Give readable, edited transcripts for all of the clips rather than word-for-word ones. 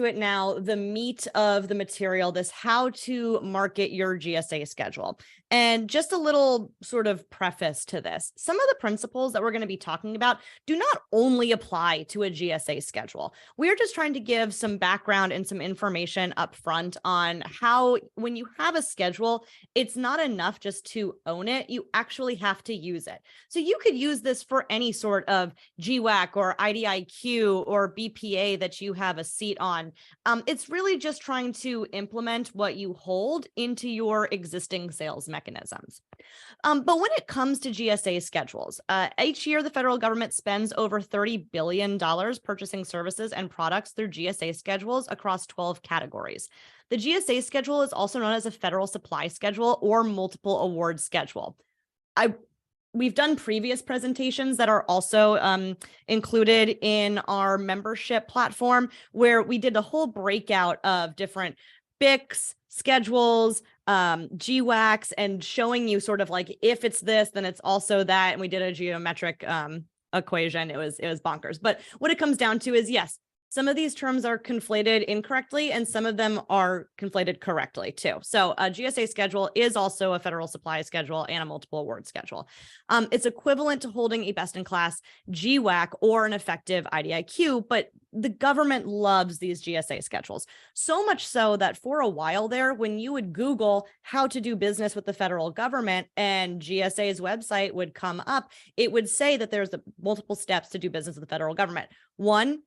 it now, the meat of the material, this how to market your GSA schedule. And just a little sort of preface to this. Some of the principles that we're going to be talking about do not only apply to a GSA schedule. We're just trying to give some background and some information up front on how, when you have a schedule, it's not enough just to own it. You actually have to use it. So you could use this for any sort of GWAC or IDIQ or BPA that you have a seat on. It's really just trying to implement what you hold into your existing sales mechanisms. But when it comes to GSA schedules, each year the federal government spends over $30 billion purchasing services and products through GSA schedules across 12 categories. The GSA schedule is also known as a federal supply schedule or multiple award schedule. We've done previous presentations that are also included in our membership platform, where we did a whole breakout of different BICs, schedules, GWACs, and showing you sort of like, if it's this, then it's also that. And we did a geometric equation. It was bonkers. But what it comes down to is, yes, some of these terms are conflated incorrectly, and some of them are conflated correctly too. So a GSA schedule is also a federal supply schedule and a multiple award schedule. It's equivalent to holding a best-in-class GWAC or an effective IDIQ, but the government loves these GSA schedules. So much so that for a while there, when you would Google how to do business with the federal government and GSA's website would come up, it would say that there's multiple steps to do business with the federal government. One,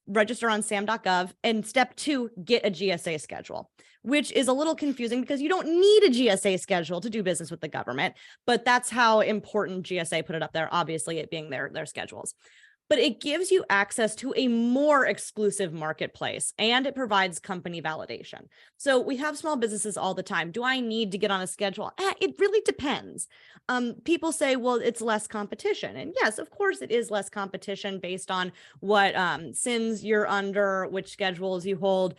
register on SAM.gov, and step 2, get a GSA schedule, which is a little confusing because you don't need a GSA schedule to do business with the government, but that's how important GSA put it up there, obviously it being their schedules. But it gives you access to a more exclusive marketplace, and it provides company validation. So we have small businesses all the time. Do I need to get on a schedule? It really depends. People say, well, it's less competition. And yes, of course it is less competition based on what SINs you're under, which schedules you hold.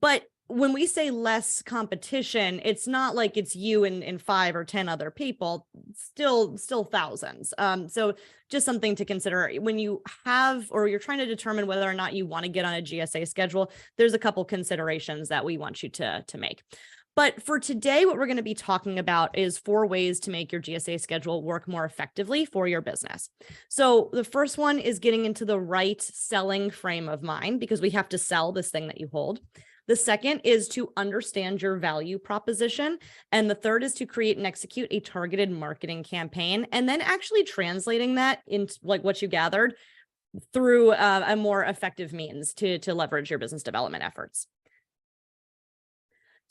But when we say less competition, it's not like it's you and 5 or 10 other people, still thousands. So just something to consider when you have, or you're trying to determine whether or not you want to get on a GSA schedule. There's a couple considerations that we want you to make. But for today, what we're going to be talking about is 4 ways to make your GSA schedule work more effectively for your business. So the first one is getting into the right selling frame of mind, because we have to sell this thing that you hold. The second is to understand your value proposition. And the third is to create and execute a targeted marketing campaign, and then actually translating that into like what you gathered through a more effective means to leverage your business development efforts.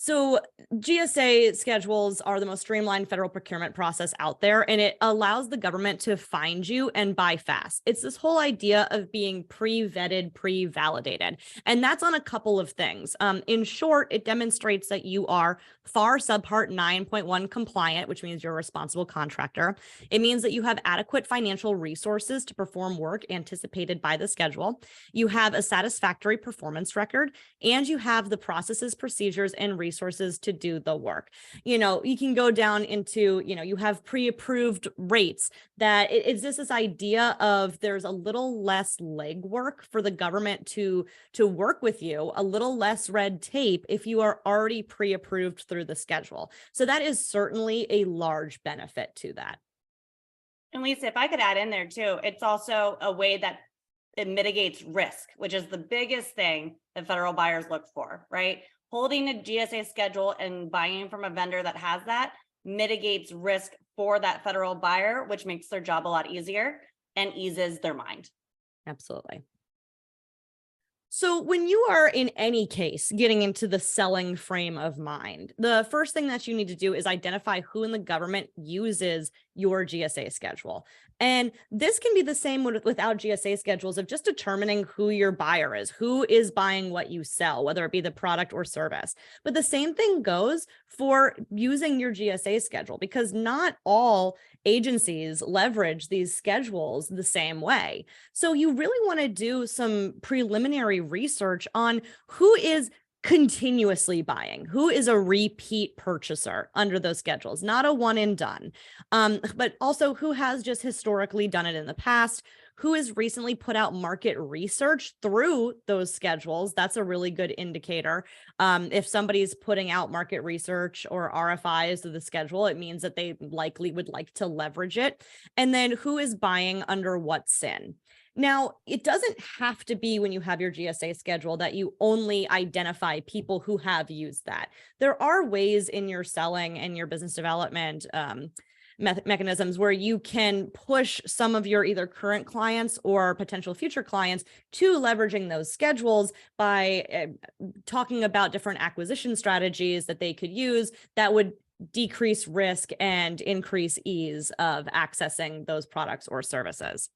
So GSA schedules are the most streamlined federal procurement process out there, and it allows the government to find you and buy fast. It's this whole idea of being pre-vetted, pre-validated, and that's on a couple of things. In short, it demonstrates that you are FAR Subpart 9.1 compliant, which means you're a responsible contractor. It means that you have adequate financial resources to perform work anticipated by the schedule. You have a satisfactory performance record, and you have the processes, procedures, and resources to do the work. You can go down into, you have pre-approved rates. That it's just this idea of there's a little less legwork for the government to work with you, a little less red tape if you are already pre-approved through the schedule. So that is certainly a large benefit to that. And Lisa, if I could add in there too, it's also a way that it mitigates risk, which is the biggest thing that federal buyers look for, right? Holding a GSA schedule and buying from a vendor that has that mitigates risk for that federal buyer, which makes their job a lot easier and eases their mind. Absolutely. So when you are in any case getting into the selling frame of mind, the first thing that you need to do is identify who in the government uses your GSA schedule. And this can be the same without GSA schedules of just determining who your buyer is, who is buying what you sell, whether it be the product or service. But the same thing goes for using your GSA schedule, because not all agencies leverage these schedules the same way. So you really want to do some preliminary research on who is continuously buying, who is a repeat purchaser under those schedules, not a one and done, but also who has just historically done it in the past, who has recently put out market research through those schedules. That's a really good indicator. If somebody's putting out market research or RFIs to the schedule, it means that they likely would like to leverage it. And then who is buying under what SIN. Now, it doesn't have to be when you have your GSA schedule that you only identify people who have used that. There are ways in your selling and your business development mechanisms where you can push some of your either current clients or potential future clients to leveraging those schedules by talking about different acquisition strategies that they could use that would decrease risk and increase ease of accessing those products or services.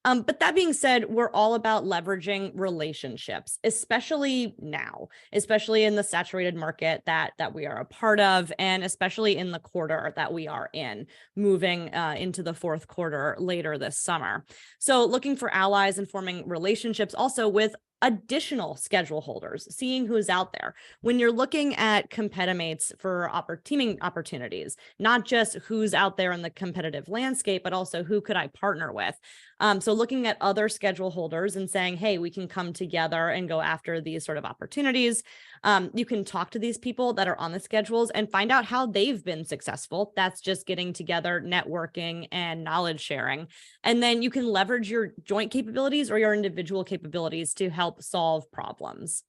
But that being said, we're all about leveraging relationships, especially now, especially in the saturated market that we are a part of, and especially in the quarter that we are in, moving into the fourth quarter later this summer. So looking for allies and forming relationships also with additional schedule holders, seeing who's out there. When you're looking at competimates for teaming opportunities, not just who's out there in the competitive landscape, but also who could I partner with. So looking at other schedule holders and saying, hey, we can come together and go after these sort of opportunities. You can talk to these people that are on the schedules and find out how they've been successful. That's just getting together, networking, and knowledge sharing. And then you can leverage your joint capabilities or your individual capabilities to help solve problems.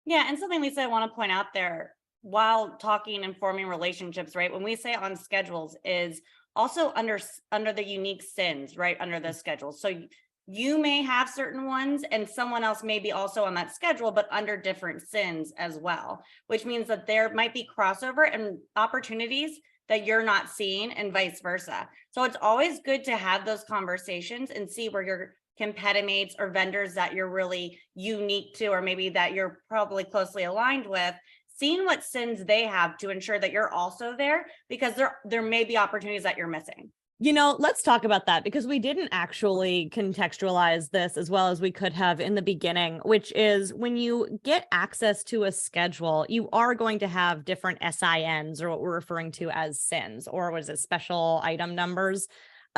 Yeah, and something, Lisa, I want to point out there while talking and forming relationships, right? When we say on schedules is also under the unique SINs, right? Under the schedule. So you may have certain ones and someone else may be also on that schedule, but under different SINs as well, which means that there might be crossover and opportunities that you're not seeing and vice versa. So it's always good to have those conversations and see where your competimates or vendors that you're really unique to, or maybe that you're probably closely aligned with, seeing what SINs they have to ensure that you're also there, because there may be opportunities that you're missing. You know, let's talk about that because we didn't actually contextualize this as well as we could have in the beginning, which is when you get access to a schedule, you are going to have different SINs, or what we're referring to as SINs, or what is it, special item numbers.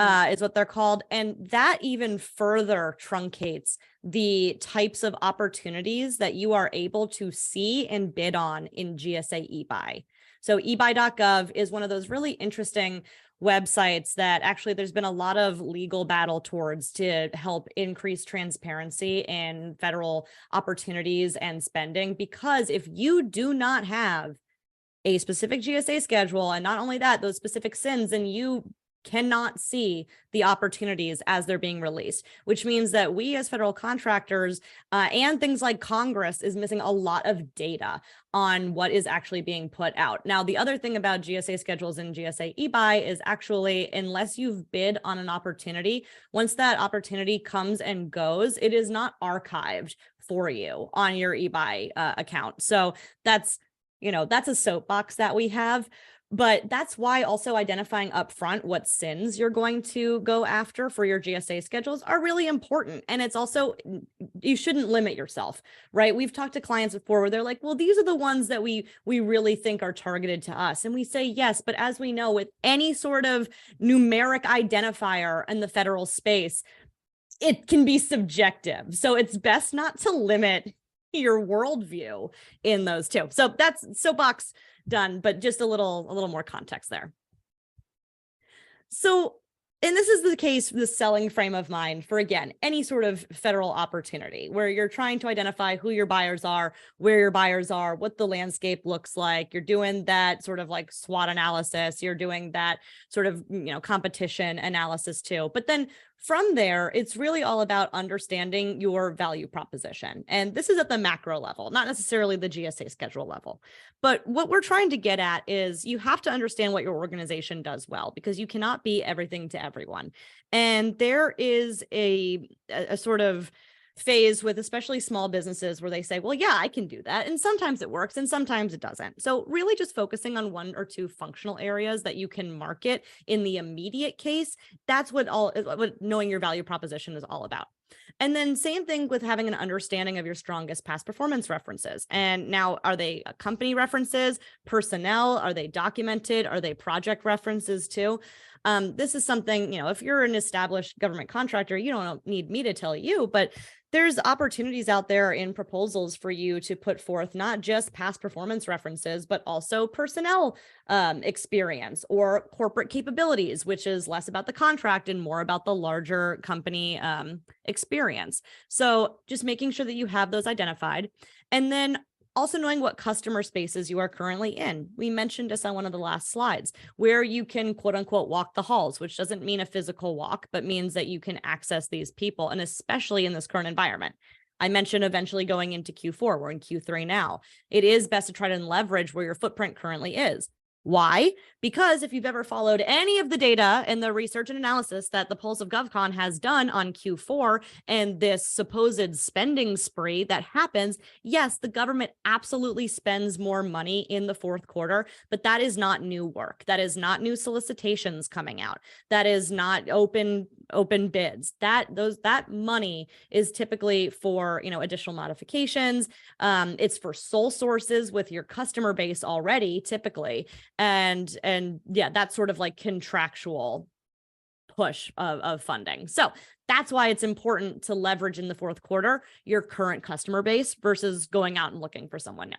Is what they're called. And that even further truncates the types of opportunities that you are able to see and bid on in GSA eBuy. So eBuy.gov is one of those really interesting websites that actually there's been a lot of legal battle towards to help increase transparency in federal opportunities and spending. Because if you do not have a specific GSA schedule, and not only that, those specific SINs, and you cannot see the opportunities as they're being released, which means that we as federal contractors and things like Congress is missing a lot of data on what is actually being put out. Now, the other thing about GSA schedules and GSA eBuy is actually, unless you've bid on an opportunity, once that opportunity comes and goes, it is not archived for you on your eBuy account. So that's a soapbox that we have. But that's why also identifying upfront what SINs you're going to go after for your GSA schedules are really important. And it's also, you shouldn't limit yourself, right? We've talked to clients before where they're like, well, these are the ones that we really think are targeted to us. And we say, yes, but as we know, with any sort of numeric identifier in the federal space, it can be subjective. So it's best not to limit your worldview in those two. So that's soapbox done, but just a little more context there. So, and this is the case, the selling frame of mind for, again, any sort of federal opportunity where you're trying to identify who your buyers are, where your buyers are, what the landscape looks like. You're doing that sort of like SWOT analysis. You're doing that sort of, competition analysis too. But then from there, it's really all about understanding your value proposition. And this is at the macro level, not necessarily the GSA schedule level. But what we're trying to get at is you have to understand what your organization does well, because you cannot be everything to everyone. And there is a sort of phase with especially small businesses where they say, well, yeah, I can do that. And sometimes it works and sometimes it doesn't. So really just focusing on one or two functional areas that you can market in the immediate case, that's what knowing your value proposition is all about. And then same thing with having an understanding of your strongest past performance references. And now, are they company references, personnel? Are they documented? Are they project references too? This is something, if you're an established government contractor, you don't need me to tell you, but there's opportunities out there in proposals for you to put forth not just past performance references, but also personnel experience or corporate capabilities, which is less about the contract and more about the larger company experience. So just making sure that you have those identified. And then also knowing what customer spaces you are currently in. We mentioned this on one of the last slides, where you can quote unquote walk the halls, which doesn't mean a physical walk, but means that you can access these people. And especially in this current environment, I mentioned eventually going into Q4, we're in Q3 now. It is best to try to leverage where your footprint currently is. Why? Because if you've ever followed any of the data and the research and analysis that the Pulse of GovCon has done on Q4 and this supposed spending spree that happens, yes, the government absolutely spends more money in the fourth quarter, but that is not new work. That is not new solicitations coming out. That is not open bids. That money is typically for, additional modifications. It's for sole sources with your customer base already, typically. And yeah, that's sort of like contractual push of funding. So that's why it's important to leverage in the fourth quarter your current customer base versus going out and looking for someone new.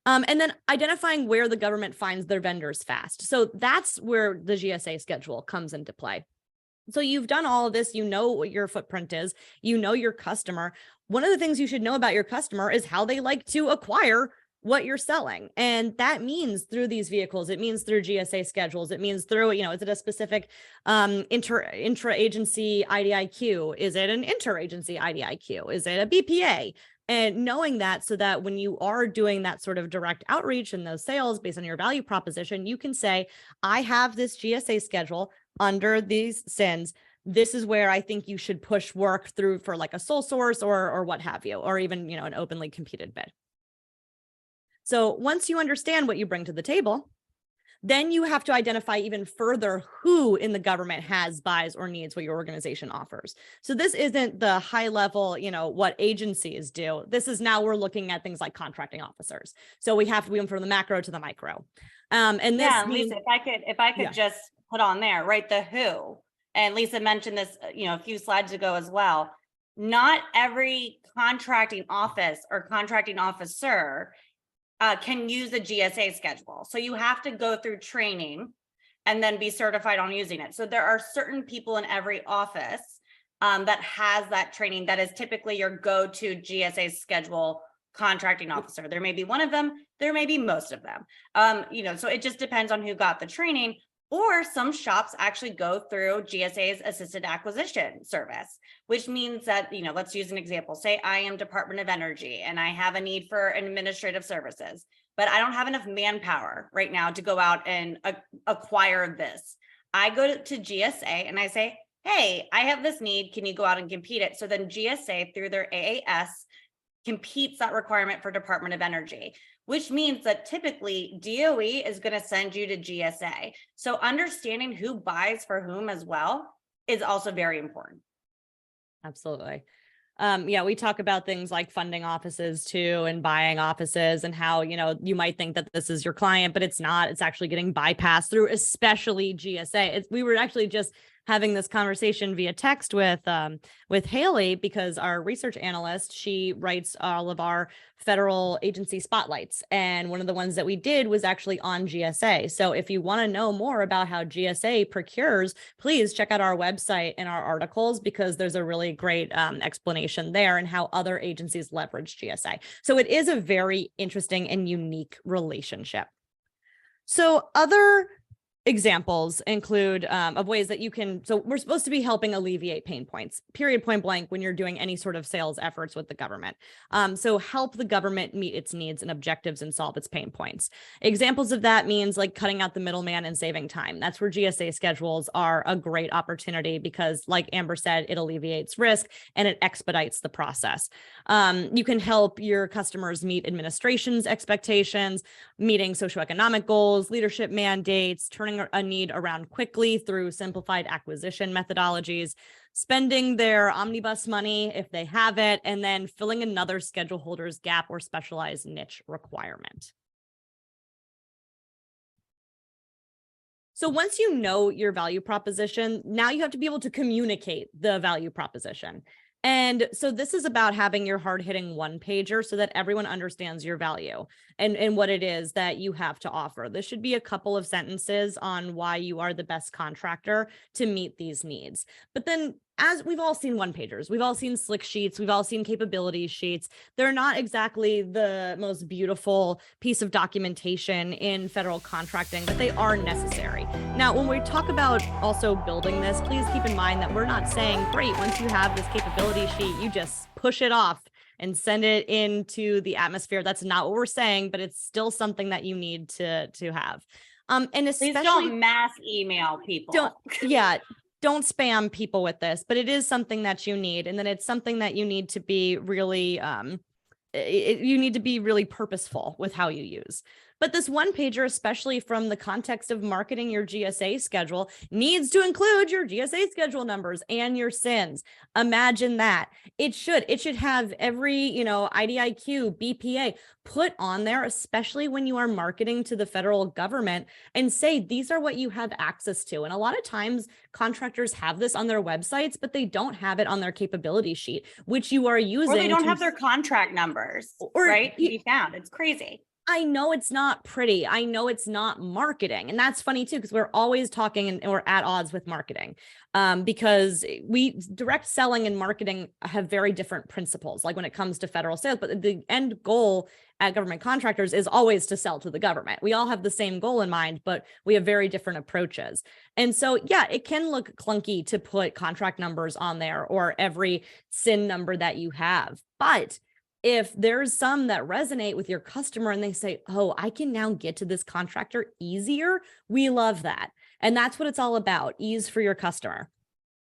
And then identifying where the government finds their vendors fast. So that's where the GSA schedule comes into play. So you've done all of this, you know what your footprint is, you know your customer. One of the things you should know about your customer is how they like to acquire what you're selling. And that means through these vehicles, it means through GSA schedules, it means through, is it a specific intra-agency IDIQ? Is it an interagency IDIQ? Is it a BPA? And knowing that, so that when you are doing that sort of direct outreach and those sales based on your value proposition, you can say, I have this GSA schedule under these SINs. This is where I think you should push work through for like a sole source or what have you, or even, an openly competed bid. So once you understand what you bring to the table, then you have to identify even further who in the government has, buys, or needs what your organization offers. So this isn't the high level, what agencies do. This is now we're looking at things like contracting officers. So we have to move from the macro to the micro. And this Lisa, if I could just put on there, right, the who. And Lisa mentioned this, a few slides ago as well. Not every contracting office or contracting officer can use a GSA schedule. So you have to go through training and then be certified on using it. So there are certain people in every office that has that training that is typically your go-to GSA schedule contracting officer. There may be one of them, there may be most of them. So it just depends on who got the training. Or some shops actually go through GSA's assisted acquisition service, which means that, let's use an example. Say I am Department of Energy and I have a need for administrative services, but I don't have enough manpower right now to go out and acquire this. I go to GSA and I say, hey, I have this need. Can you go out and compete it? So then GSA through their AAS competes that requirement for Department of Energy, which means that typically DOE is going to send you to GSA. So understanding who buys for whom as well is also very important. Absolutely. We talk about things like funding offices too, and buying offices, and how, you might think that this is your client, but it's not. It's actually getting bypassed through, especially GSA. We were actually just having this conversation via text with Haley, because our research analyst, she writes all of our federal agency spotlights. And one of the ones that we did was actually on GSA. So if you want to know more about how GSA procures, please check out our website and our articles, because there's a really great explanation there and how other agencies leverage GSA. So it is a very interesting and unique relationship. So other examples include of ways that you can, so we're supposed to be helping alleviate pain points, period, point blank, when you're doing any sort of sales efforts with the government. So help the government meet its needs and objectives and solve its pain points. Examples of that means like cutting out the middleman and saving time. That's where GSA schedules are a great opportunity, because like Amber said, it alleviates risk and it expedites the process. You can help your customers meet administration's expectations, meeting socioeconomic goals, leadership mandates, turning filling a need around quickly through simplified acquisition methodologies, spending their omnibus money if they have it, and then filling another schedule holder's gap or specialized niche requirement. So once you know your value proposition, now you have to be able to communicate the value proposition. And so this is about having your hard-hitting one-pager so that everyone understands your value and what it is that you have to offer. This should be a couple of sentences on why you are the best contractor to meet these needs. But then, as we've all seen one-pagers, we've all seen slick sheets, we've all seen capability sheets. They're not exactly the most beautiful piece of documentation in federal contracting, but they are necessary. Now, when we talk about also building this, please keep in mind that we're not saying, great, once you have this capability sheet, you just push it off and send it into the atmosphere. That's not what we're saying, but it's still something that you need to have. And especially please don't mass email people. Don't spam people with this, but it is something that you need. And then it's something that you need to be really, you need to be really purposeful with how you use. But this one pager, especially from the context of marketing your GSA schedule, needs to include your GSA schedule numbers and your SINs. Imagine that. It should have every, IDIQ, BPA put on there, especially when you are marketing to the federal government, and say, these are what you have access to. And a lot of times contractors have this on their websites, but they don't have it on their capability sheet, which you are using. Or they don't have their contract numbers, right? To be found. It's crazy. I know it's not pretty. I know it's not marketing. And that's funny too, because we're always talking and we're at odds with marketing because direct selling and marketing have very different principles, like when it comes to federal sales, but the end goal at government contractors is always to sell to the government. We all have the same goal in mind, but we have very different approaches. And so, yeah, it can look clunky to put contract numbers on there or every SIN number that you have, but if there's some that resonate with your customer and they say, oh, I can now get to this contractor easier, we love that. And that's what it's all about, ease for your customer.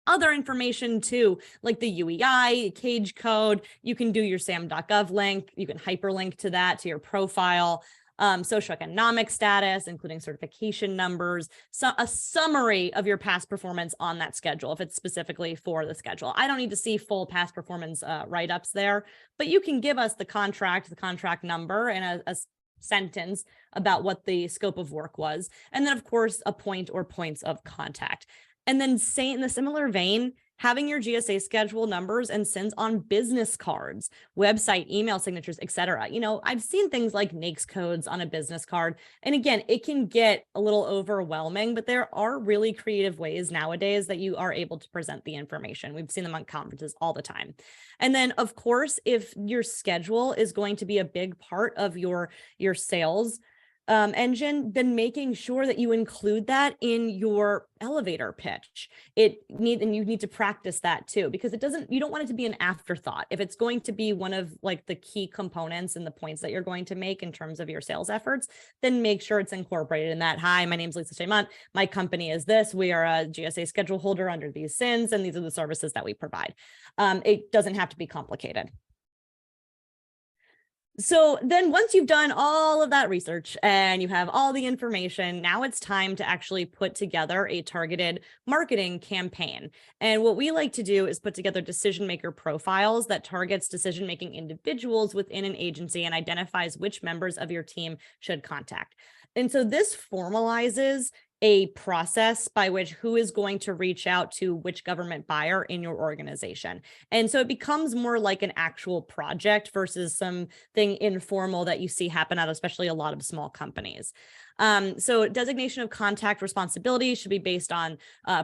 Other information too, like the UEI, cage code, you can do your SAM.gov link, you can hyperlink to that, to your profile, socioeconomic status, including certification numbers, so a summary of your past performance on that schedule, if it's specifically for the schedule. I don't need to see full past performance write-ups there, but you can give us the contract number, and a sentence about what the scope of work was. And then, of course, a point or points of contact. And then, say in the similar vein, having your GSA schedule numbers and SINs on business cards, website, email signatures, etc. I've seen things like NAICS codes on a business card. And again, it can get a little overwhelming, but there are really creative ways nowadays that you are able to present the information. We've seen them on conferences all the time. And then, of course, if your schedule is going to be a big part of your sales engine, then making sure that you include that in your elevator pitch. And you need to practice that too, because you don't want it to be an afterthought. If it's going to be one of like the key components and the points that you're going to make in terms of your sales efforts, then make sure it's incorporated in that. Hi, my name is Lisa Chaimont. My company is this. We are a GSA schedule holder under these SINs, and these are the services that we provide. It doesn't have to be complicated. So then once you've done all of that research and you have all the information, now it's time to actually put together a targeted marketing campaign. And what we like to do is put together decision maker profiles that targets decision-making individuals within an agency and identifies which members of your team should contact. And so this formalizes a process by which who is going to reach out to which government buyer in your organization. And so it becomes more like an actual project versus something informal that you see happen at especially a lot of small companies. So designation of contact responsibility should be based on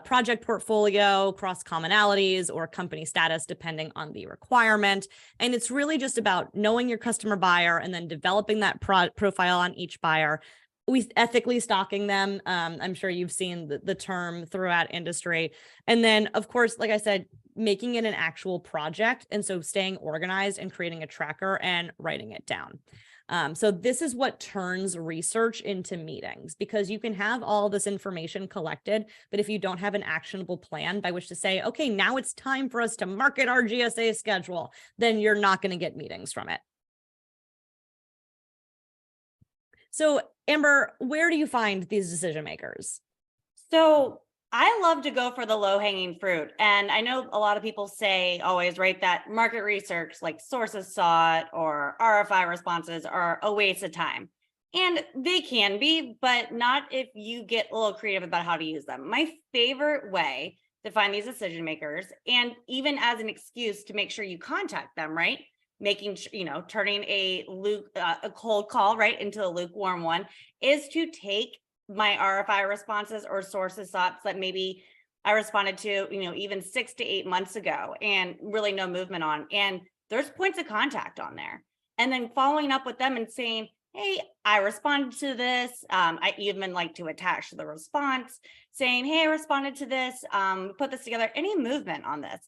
project portfolio, cross commonalities, or company status, depending on the requirement. And it's really just about knowing your customer buyer and then developing that profile on each buyer. We ethically stalking them. I'm sure you've seen the term throughout industry. And then, of course, like I said, making it an actual project. And so staying organized and creating a tracker and writing it down. So this is what turns research into meetings, because you can have all this information collected, but if you don't have an actionable plan by which to say, okay, now it's time for us to market our GSA schedule, then you're not going to get meetings from it. So Amber, where do you find these decision makers? So I love to go for the low hanging fruit. And I know a lot of people say always, right, that market research like sources sought or RFI responses are a waste of time. And they can be, but not if you get a little creative about how to use them. My favorite way to find these decision makers, and even as an excuse to make sure you contact them, right? Turning a cold call right into a lukewarm one, is to take my RFI responses or sources thoughts that maybe I responded to, even 6 to 8 months ago and really no movement on. And there's points of contact on there. And then following up with them and saying, hey, I responded to this. I even like to attach the response saying, hey, I responded to this, put this together, any movement on this,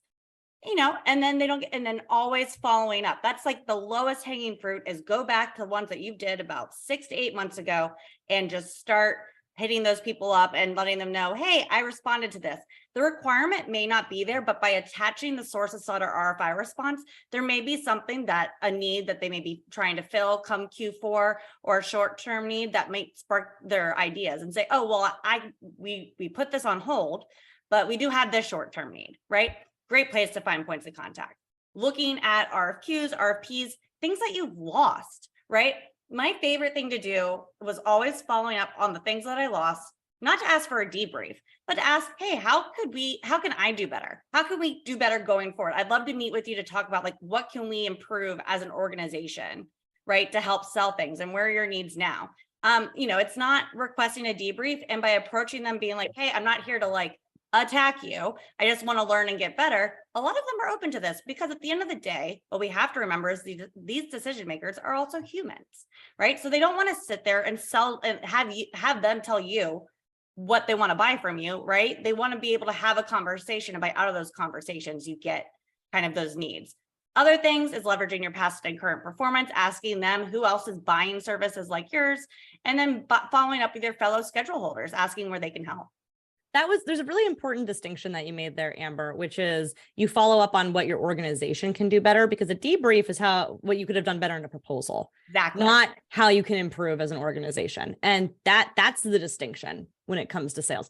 and then they don't get, and then always following up. That's like the lowest hanging fruit, is go back to ones that you did about 6 to 8 months ago and just start hitting those people up and letting them know, hey, I responded to this. The requirement may not be there, but by attaching the sources sought or RFI response, there may be something a need that they may be trying to fill come Q4, or a short-term need that might spark their ideas and say, oh, well, we put this on hold, but we do have this short-term need, right? Great place to find points of contact. Looking at RFQs, RFPs, things that you've lost, right? My favorite thing to do was always following up on the things that I lost, not to ask for a debrief, but to ask, hey, how can I do better? How can we do better going forward? I'd love to meet with you to talk about like, what can we improve as an organization, right? To help sell things, and where are your needs now? It's not requesting a debrief, and by approaching them being like, hey, I'm not here to like attack you, I just want to learn and get better. A lot of them are open to this, because at the end of the day, what we have to remember is these decision makers are also humans, right? So they don't want to sit there and sell and have them tell you what they want to buy from you, right? They want to be able to have a conversation, and by out of those conversations, you get kind of those needs. Other things is leveraging your past and current performance, asking them who else is buying services like yours, and then following up with your fellow schedule holders, asking where they can help. There's a really important distinction that you made there, Amber, which is you follow up on what your organization can do better, because a debrief is what you could have done better in a proposal, Exactly. not how you can improve as an organization. And that's the distinction when it comes to sales.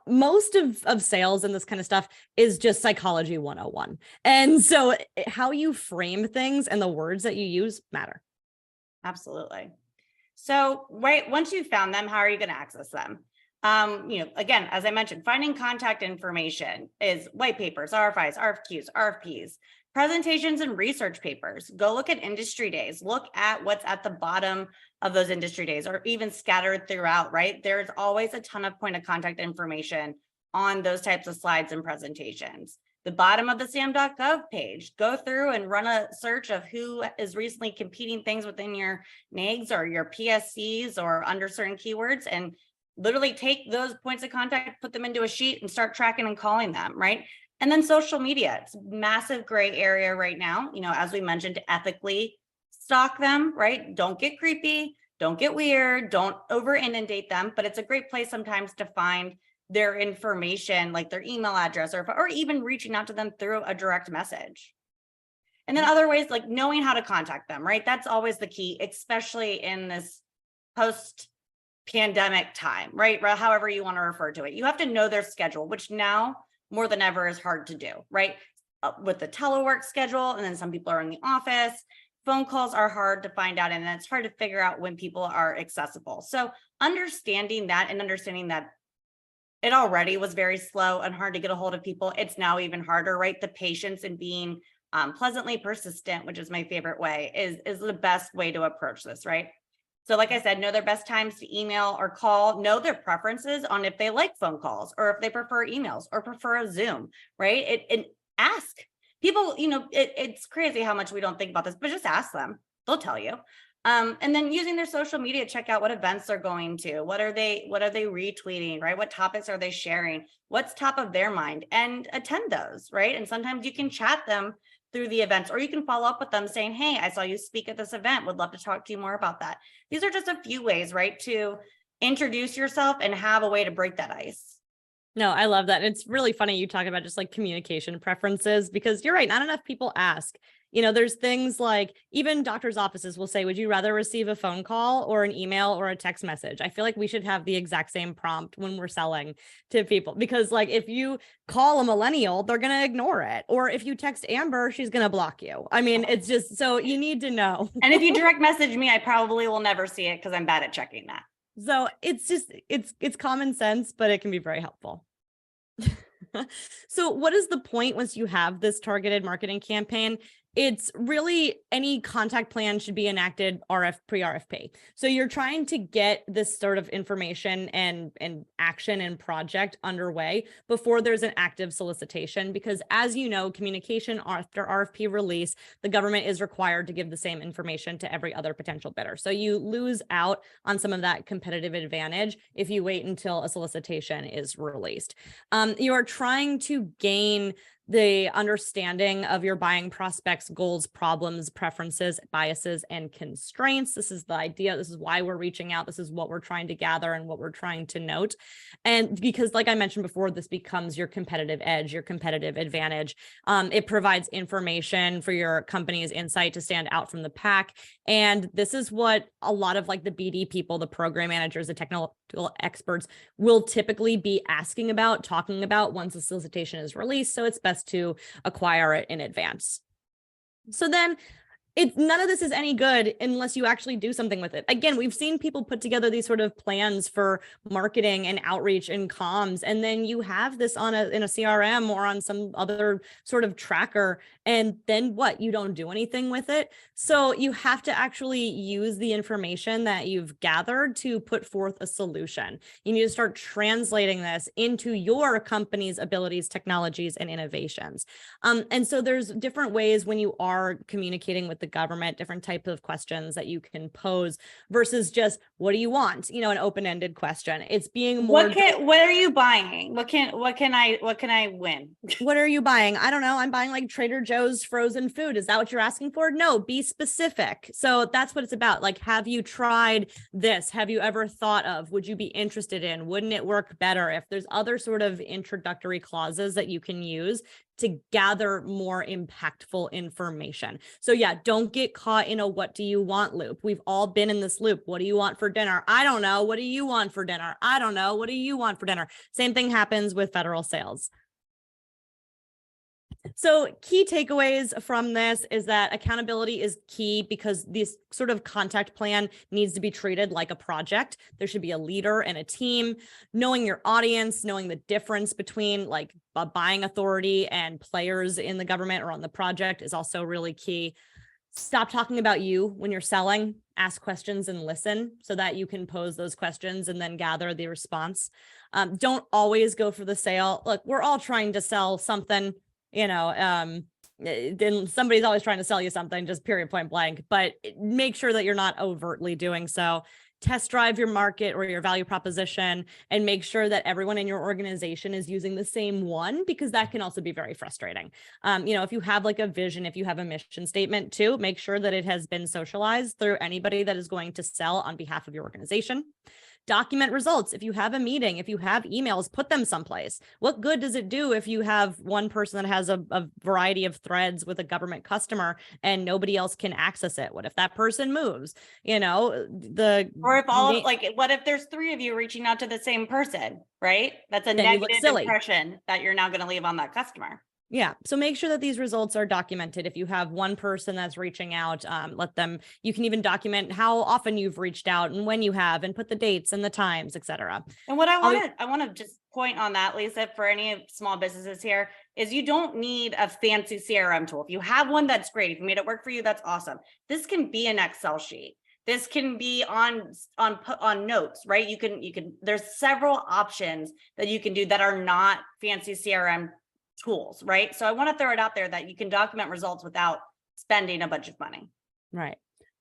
Most of sales and this kind of stuff is just psychology 101. And so how you frame things and the words that you use matter. Absolutely. So, right, once you've found them, how are you going to access them? Again, as I mentioned, finding contact information is white papers, RFIs, RFQs, RFPs, presentations, and research papers. Go look at industry days. Look at what's at the bottom of those industry days, or even scattered throughout, right? There's always a ton of point of contact information on those types of slides and presentations. The bottom of the SAM.gov page, go through and run a search of who is recently competing things within your NAIGs or your PSCs or under certain keywords, and literally take those points of contact, put them into a sheet, and start tracking and calling them, right? And then social media, it's a massive gray area right now, as we mentioned, to ethically stalk them, right? Don't get creepy, don't get weird, don't over inundate them, but it's a great place sometimes to find their information, like their email address, or even reaching out to them through a direct message. And then other ways, like knowing how to contact them, right? That's always the key, especially in this post-pandemic time, right? However you want to refer to it. You have to know their schedule, which now more than ever is hard to do, right? With the telework schedule, and then some people are in the office. Phone calls are hard to find out, and it's hard to figure out when people are accessible. So understanding that, and understanding that it already was very slow and hard to get a hold of people, it's now even harder, right? The patience and being pleasantly persistent, which is my favorite way, is the best way to approach this, right? So like I said, know their best times to email or call, know their preferences on if they like phone calls or if they prefer emails or prefer a Zoom, right? And ask people, it's crazy how much we don't think about this, but just ask them, they'll tell you. And then using their social media, check out what events they're going to, what are they retweeting, right? What topics are they sharing? What's top of their mind, and attend those, right? And sometimes you can chat them through the events, or you can follow up with them saying, hey, I saw you speak at this event, would love to talk to you more about that. These are just a few ways, right, to introduce yourself and have a way to break that ice. No, I love that. It's really funny you talk about just like communication preferences, because you're right. Not enough people ask. There's things like even doctors' offices will say, would you rather receive a phone call or an email or a text message? I feel like we should have the exact same prompt when we're selling to people, because like if you call a millennial, they're going to ignore it. Or if you text Amber, she's going to block you. I mean, it's just, so you need to know. And if you direct message me, I probably will never see it because I'm bad at checking that. So it's just, it's common sense, but it can be very helpful. So what is the point once you have this targeted marketing campaign? It's really any contact plan should be enacted pre-RFP. So you're trying to get this sort of information and action and project underway before there's an active solicitation, because as you know, communication after RFP release, the government is required to give the same information to every other potential bidder. So you lose out on some of that competitive advantage if you wait until a solicitation is released. You are trying to gain the understanding of your buying prospects' goals, problems, preferences, biases, and constraints. This is the idea. This is why we're reaching out. This is what we're trying to gather and what we're trying to note. And because, like I mentioned before, this becomes your competitive edge, your competitive advantage. It provides information for your company's insight to stand out from the pack. And this is what a lot of like the BD people, the program managers, the technical experts will typically be asking about, talking about once the solicitation is released. So it's best to acquire it in advance. So then none of this is any good unless you actually do something with it. Again, we've seen people put together these sort of plans for marketing and outreach and comms, and then you have this in a CRM or on some other sort of tracker, and then what? You don't do anything with it. So you have to actually use the information that you've gathered to put forth a solution. You need to start translating this into your company's abilities, technologies, and innovations. And so there's different ways when you are communicating with the government, different types of questions that you can pose versus just, what do you want? An open-ended question. It's being more, what are you buying? What can I win? What are you buying? I don't know. I'm buying like Trader Joe's frozen food. Is that what you're asking for? No, be specific. So that's what it's about. Like, have you tried this? Have you ever thought of, would you be interested in? Wouldn't it work better? If there's other sort of introductory clauses that you can use to gather more impactful information. So yeah, don't get caught in a what do you want loop. We've all been in this loop. What do you want for dinner? I don't know. What do you want for dinner? I don't know. What do you want for dinner? Same thing happens with federal sales. So key takeaways from this is that accountability is key, because this sort of contact plan needs to be treated like a project. There should be a leader and a team. Knowing your audience, knowing the difference between like a buying authority and players in the government or on the project is also really key. Stop talking about you when you're selling. Ask questions and listen so that you can pose those questions and then gather the response. Don't always go for the sale. Look, we're all trying to sell something. Then somebody's always trying to sell you something, just period, point blank, but make sure that you're not overtly doing so. Test drive your market or your value proposition and make sure that everyone in your organization is using the same one, because that can also be very frustrating. If you have like a vision, if you have a mission statement too, make sure that it has been socialized through anybody that is going to sell on behalf of your organization. Document results. If you have a meeting, if you have emails, put them someplace. What good does it do if you have one person that has a variety of threads with a government customer and nobody else can access it? What if that person moves? Or if what if there's 3 of you reaching out to the same person, right? That's a negative impression that you're now going to leave on that customer. Yeah. So make sure that these results are documented. If you have one person that's reaching out, you can even document how often you've reached out and when you have, and put the dates and the times, et cetera. And what I want to just point on that, Lisa, for any small businesses here, is you don't need a fancy CRM tool. If you have one, that's great. If you made it work for you, that's awesome. This can be an Excel sheet. This can be on notes, right? You can, there's several options that you can do that are not fancy CRM tools, right? So I want to throw it out there that you can document results without spending a bunch of money. Right.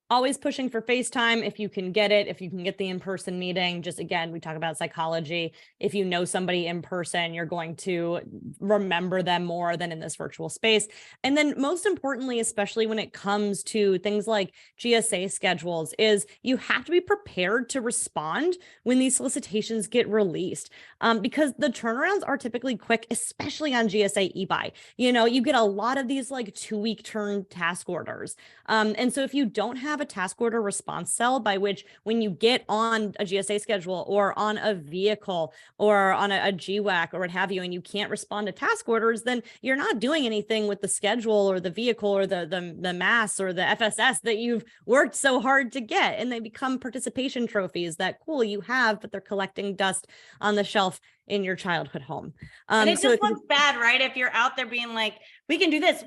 Always pushing for FaceTime if you can get it, if you can get the in-person meeting. Just again, we talk about psychology. If you know somebody in person, you're going to remember them more than in this virtual space. And then most importantly, especially when it comes to things like GSA schedules, is you have to be prepared to respond when these solicitations get released, because the turnarounds are typically quick, especially on GSA eBuy. You get a lot of these like 2-week turn task orders. And so if you don't have a task order response cell by which when you get on a GSA schedule or on a vehicle or on a GWAC or what have you, and you can't respond to task orders, then you're not doing anything with the schedule or the vehicle or the mass or the FSS that you've worked so hard to get. And they become participation trophies that cool you have, but they're collecting dust on the shelf in your childhood home. And it just looks bad, right? If you're out there being like, we can do this,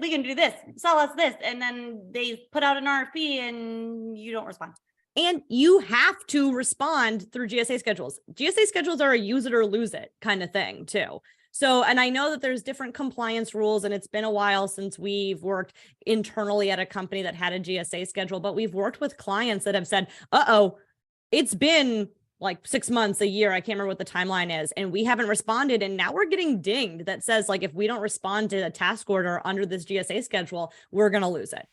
sell us this, and then they put out an RFP and you don't respond. And you have to respond through GSA schedules. GSA schedules are a use it or lose it kind of thing too. So, and I know that there's different compliance rules, and it's been a while since we've worked internally at a company that had a GSA schedule, but we've worked with clients that have said, it's been like 6 months, a year, I can't remember what the timeline is, and we haven't responded. And now we're getting dinged that says like, if we don't respond to a task order under this GSA schedule, we're going to lose it.